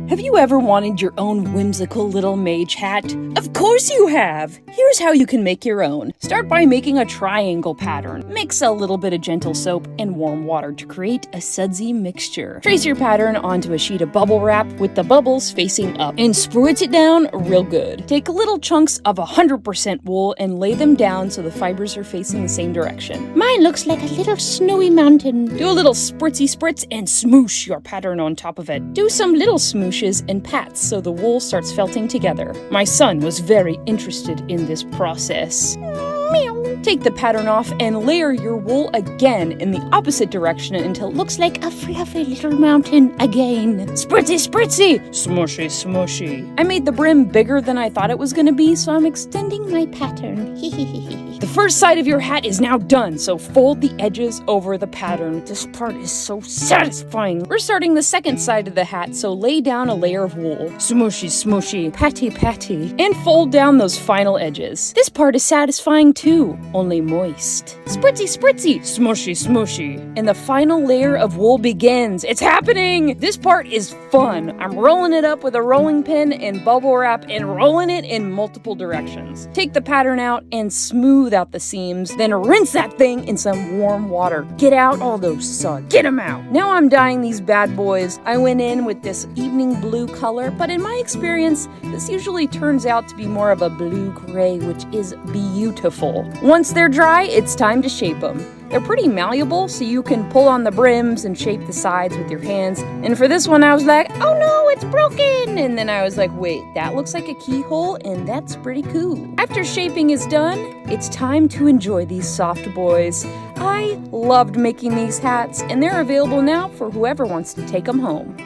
Have you ever wanted your own whimsical little mage hat? Of course you have! Here's how you can make your own. Start by making a triangle pattern. Mix a little bit of gentle soap and warm water to create a sudsy mixture. Trace your pattern onto a sheet of bubble wrap with the bubbles facing up and spritz it down real good. Take little chunks of 100% wool and lay them down so the fibers are facing the same direction. Mine looks like a little snowy mountain. Do a little spritzy spritz and smoosh your pattern on top of it. Do some little smooshes and pats so the wool starts felting together. My son was very interested in this process. Meow. Take the pattern off and layer your wool again in the opposite direction until it looks like A fluffy little mountain again. spritzy spritzy, smushy smushy. I made the brim bigger than I thought it was gonna be, so I'm extending my pattern. The first side of your hat is now done, so fold the edges over the pattern. This part is so satisfying. We're starting the second side of the hat, so lay down a layer of wool. Smushy smushy, patty patty, and fold down those final edges. This part is satisfying too, only moist. Spritzy spritzy, smushy smushy. And the final layer of wool begins. It's happening! This part is fun. I'm rolling it up with a rolling pin and bubble wrap and rolling it in multiple directions. Take the pattern out and smooth out the seams, then rinse that thing in some warm water. Get out all those suds. Get them out. Now I'm dyeing these bad boys. I went in with this evening blue color, but in my experience, this usually turns out to be more of a blue-gray, which is beautiful. Once they're dry, it's time to shape them. They're pretty malleable, so you can pull on the brims and shape the sides with your hands. And for this one, I was like, oh no, it's broken! And then I was like, wait, that looks like a keyhole, and that's pretty cool. After shaping is done, it's time to enjoy these soft boys. I loved making these hats, and they're available now for whoever wants to take them home.